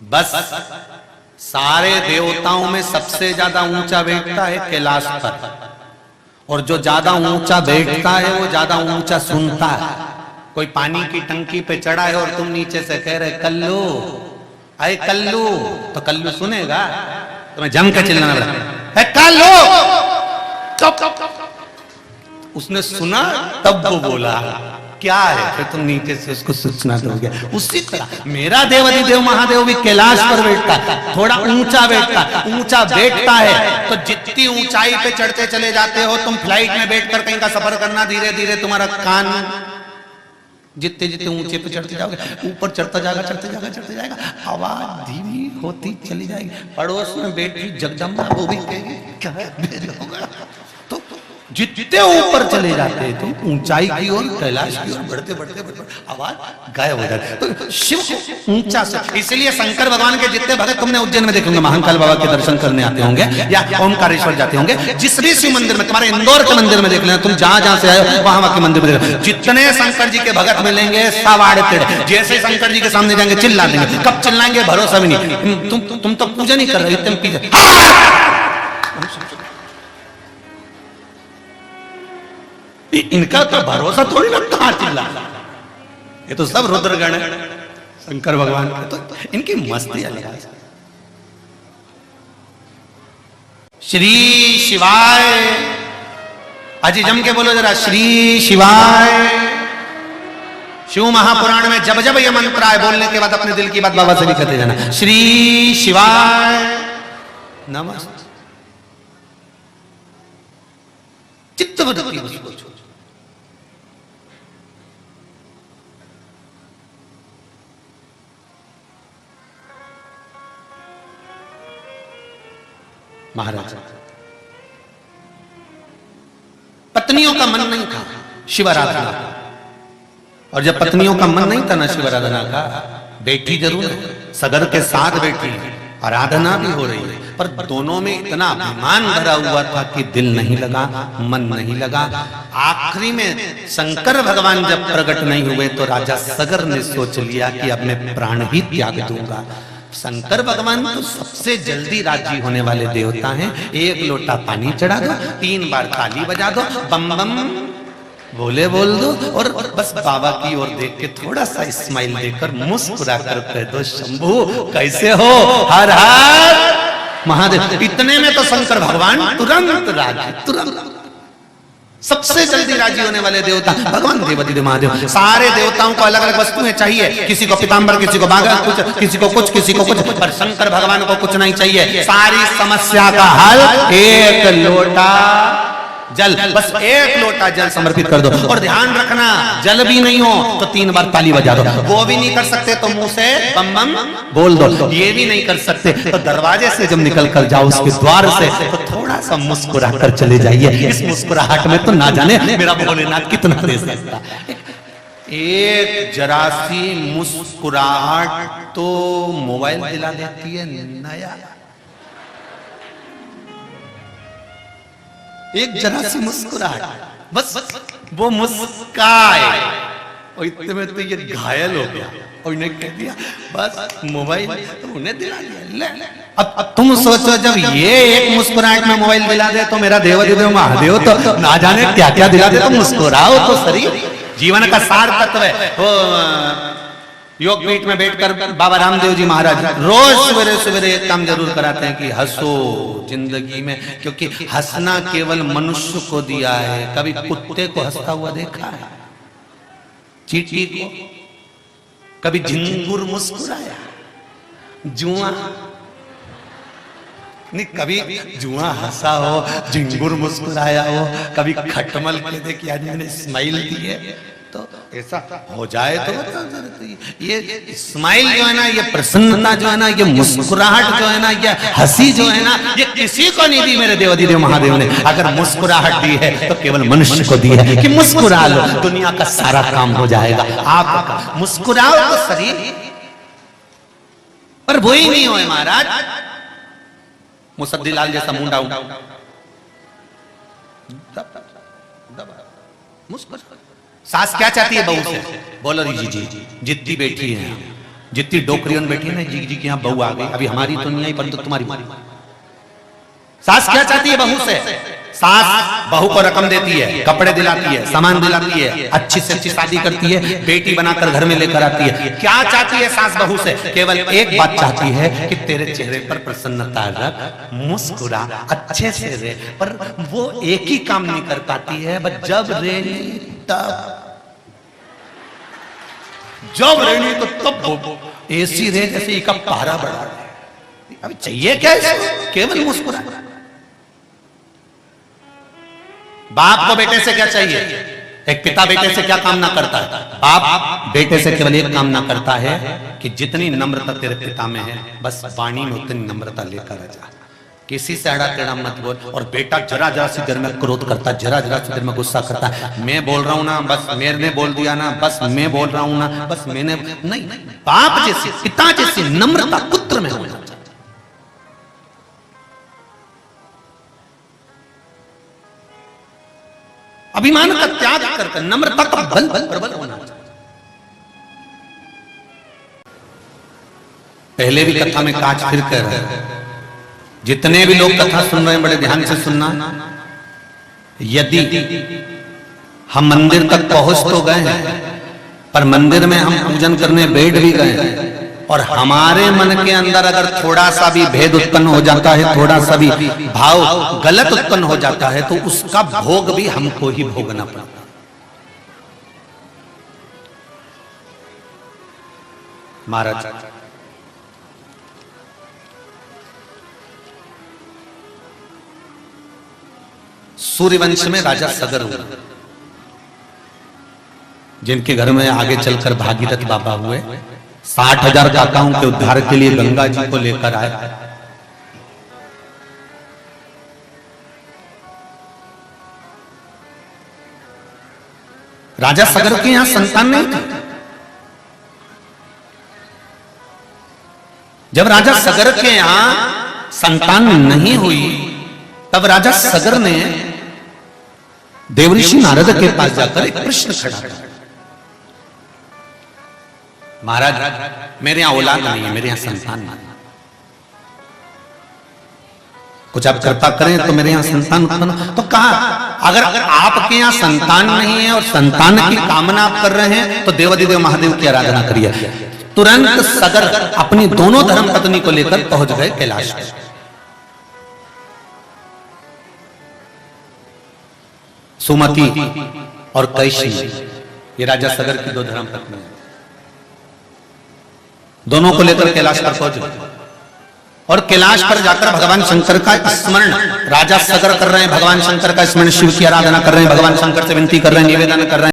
बस सारे देवताओं में सबसे ज्यादा ऊंचा बैठता है कैलाश पर, और जो ज्यादा ऊंचा बैठता है वो ज्यादा ऊंचा सुनता है। कोई पानी की टंकी पे चढ़ा है और तुम नीचे से कह रहे कल्लू, अरे कल्लू, तो कल्लू सुनेगा? तुम्हें जम के चिल्लाना पड़ेगा, कल्लू। उसने सुना तब वो बोला क्या है, फिर तुम नीचे से उसको सूचना दोगे। उसी तरह मेरा देवाधिदेव महादेव भी कैलाश पर बैठता है, थोड़ा ऊंचा बैठता, ऊंचा बैठता है तो जितनी ऊंचाई पे चढ़ते चले जाते हो तुम, फ्लाइट में बैठकर कहीं का सफर करना, धीरे धीरे तुम्हारा कान जितने जितने ऊंचे पे चढ़ते जाओगे, ऊपर चढ़ता जाएगा, चढ़ते जाएगा, चढ़ते जाएगा, आवाज धीमी होती चली जाएगी। पड़ोस में बैठी जगदम्बा वो भी कहेगी क्या होगा। तो जितने ऊपर चले जाते हैं तुम, ऊंचाई की ओर, कैलाश की ओर बढ़ते बढ़ते बढ़ते आवाज गायब हो जाती है। तो शिव को ऊंचा से, इसलिए शंकर भगवान के जितने भक्त तुमने उज्जैन में देखे होंगे, महाकाल बाबा के दर्शन करने आते होंगे या ओमकारेश्वर जाते होंगे, जिस भी शिव मंदिर में, तुम्हारे इंदौर के मंदिर में देख लेना, तुम जहां जहां से आए हो वहां के मंदिर में देख लेना, जितने शंकर जी के भक्त मिलेंगे सवाड़े तेड़े, जैसे शंकर जी के सामने जाएंगे चिल्ला देंगे, कब चिल्लाएंगे भरोसा भी नहीं। तुम तो पूजा नहीं कर रहे, तुम पीछे इनका तो भरोसा थोड़ी ना, कहां चिल्ला, ये तो सब रुद्रगण है शंकर भगवान का, तो इनकी मस्ती अलग है। श्री शिवाय, अजी जम के बोलो जरा, श्री शिवाय। शिव महापुराण में जब जब ये मंत्र आए, बोलने के बाद अपने दिल की बात बाबा से भी कहते जाना, श्री शिवाय नमस्ते। चित्तवृत्ति उसको छोड़, महाराज पत्नियों का मन नहीं था शिव आराधना, और जब पत्नियों का मन नहीं था ना शिव आराधना का, बैठी जरूर है, सगर के साथ बैठी, आराधना भी हो रही है, पर दोनों में इतना अभिमान भरा हुआ था कि दिल नहीं लगा, मन नहीं लगा। आखिरी में शंकर भगवान जब प्रकट नहीं हुए तो राजा सगर ने सोच लिया कि अब मैं प्राण ही त्याग दूंगा। शंकर भगवान तो सबसे जल्दी राजी होने वाले देवता हैं। एक लोटा पानी चढ़ा दो, 3 बार ताली बजा दो, बम बम बोले बोल दो, और बस बाबा की ओर देख के थोड़ा सा स्माइल देकर मुस्कुरा कर कह दो, शंभू कैसे हो, हर हर महादेव। इतने में तो शंकर भगवान तुरंत राजी, तुरंत सबसे जल्दी राजी होने वाले देवता भगवान देवाधिदेव महादेव। सारे देवताओं को अलग अलग वस्तुएं चाहिए, किसी को पीतांबर, किसी को बागा, कुछ किसी को कुछ, किसी को कुछ, पर शंकर भगवान को कुछ नहीं चाहिए। सारी समस्या का हल एक लोटा जल, बस एक लोटा जल समर्पित कर दो। और ध्यान रखना, जल भी नहीं हो तो 3 बार ताली बजा दो, वो भी नहीं कर सकते तो मुंह से बम बम बोल दो, ये भी नहीं कर सकते तो दरवाजे से जब निकल कर जाओ उसके द्वार से तो थोड़ा सा मुस्कुरा कर चले जाइए। इस मुस्कुराहट में तो ना जाने मेरा भोलेनाथ कितना दे सकता। एक जरा सी मुस्कुराहट तो मोबाइल दिला देती है नया। एक जरा सी मुस्कुराहट, बस वो मुस्काए, और इतने में तो ये घायल हो गया और इन्हें कह दिया बस मोबाइल, तो उन्हें दिला दिया। अब तुम सोचो, जब ये एक मुस्कुराहट में मोबाइल दिला दे तो मेरा देवाधिदेव महादेव तो ना जाने क्या क्या दिला दे। तो मुस्कुराओ तो सही, जीवन का सार तत्व है। वो योग पीठ में बैठकर बाबा रामदेव जी महाराज रोज सवेरे सवेरे एक काम जरूर कराते हैं कि हंसो जिंदगी में, क्योंकि हंसना केवल मनुष्य को दिया है। कभी कुत्ते को हंसता हुआ देखा है? चींटी को? कभी झिंगुर मुस्कुराया? जुआ नहीं, कभी जुआ हंसा हो, झिंगुर मुस्कुराया हो, कभी खटमल के देखिए आदमी ने स्माइल दी है, तो ऐसा हो जाए तो ये स्माइल जो है ना, ये प्रसन्नता जो है ना, ये मुस्कुराहट जो है ना, ये हंसी जो है ना, ये किसी को नहीं दी मेरे देवाधिदेव महादेव ने। अगर मुस्कुराहट दी है तो केवल मनुष्य को दी है कि मुस्कुरा लो, दुनिया का सारा काम हो जाएगा। आप मुस्कुराओ तो शरीर, पर वो ही नहीं हो महाराज। मुसद्दीलाल जैसा मुंडा मुस्कुरा। सास क्या चाहती है बहू से? बोलो जी जी जितनी बैठी है, जितनी डोकरियन बैठी है ना, जी जी की यहाँ बहू आ गई, अभी हमारी तो नहीं आई परंतु तुम्हारी। सास क्या चाहती है बहू से? सास बहू को रकम देती है, कपड़े दिलाती है, सामान दिलाती है, अच्छी से अच्छी शादी करती है, बेटी बनाकर घर में लेकर आती है। क्या चाहती है सास बहू से? केवल एक बात चाहती है कि तेरे चेहरे पर प्रसन्नता रख, मुस्कुरा, अच्छे से रहे। पर वो एक ही काम नहीं कर पाती है, बस जब रेनी तो तब एसी रहे जैसे एक पारा बढ़ा रहे। अभी चाहिए क्या इसको? केवल मुस्कुरा। बाप को बेटे से क्या चाहिए? एक पिता बेटे से क्या कामना करता है? बाप बेटे से केवल एक कामना करता है कि जितनी नम्रता तेरे पिता में है, बस वाणी में उतनी नम्रता लेकर आ जा, किसी से अड़ा टेढ़ा मत बोल। और बेटा जरा जरा सी देर में क्रोध करता, जरा जरा सी देर में गुस्सा करता है। मैं बोल रहा हूं ना, बस मैंने बोल दिया ना, बस मैं बोल रहा हूं ना, बस मैंने नहीं। बाप जैसी, पिता जैसी नम्रता पुत्र में होना। अभिमान का त्याग कर नम्रता का बल प्रबल होना चाहिए। पहले भी कथा में काज फिर कह रहे हैं, जितने भी लोग कथा सुन रहे हैं बड़े ध्यान से सुनना। यदि हम मंदिर तक पहुंच तो गए हैं, पर मंदिर में हम पूजन करने बैठ भी गए हैं, और हमारे मन के अंदर अगर थोड़ा सा भी भेद उत्पन्न हो जाता है, थोड़ा सा भी भाव गलत उत्पन्न हो जाता है, तो उसका भोग भी हमको ही भोगना पड़ता है। महाराज सूर्यवंश में राजा सगर हुए, जिनके घर में आगे चलकर भागीरथ बाबा हुए। 60,000 काकाओं के उद्धार के लिए गंगा जी को लेकर आए। राजा सगर के यहां संतान नहीं थी। जब राजा सगर के यहां संतान नहीं हुई, तब राजा सगर ने देवऋषि नारद के पास जाकर एक प्रश्न खड़ा किया। महाराज, मेरे यहां औलाद नहीं है, मेरे यहां संतान नहीं, कुछ आप कृपा करें तो मेरे यहां संतान उत्पन्न। तो कहा, अगर आपके यहां संतान नहीं है और संतान की कामना आप कर रहे हैं, तो देवाधिदेव महादेव की आराधना करिए। तुरंत सगर अपनी दोनों धर्म पत्नी को लेकर पहुंच गए कैलाश में। सुमति और कैशी, ये राजा सगर की दो धर्म पत्नी, दोनों को लेकर कैलाश पर पहुंच गए। और कैलाश पर जाकर भगवान शंकर का स्मरण राजा सगर कर रहे हैं, भगवान शंकर का स्मरण, शिव की आराधना कर रहे हैं, भगवान शंकर से विनती कर रहे हैं, निवेदन कर रहे हैं।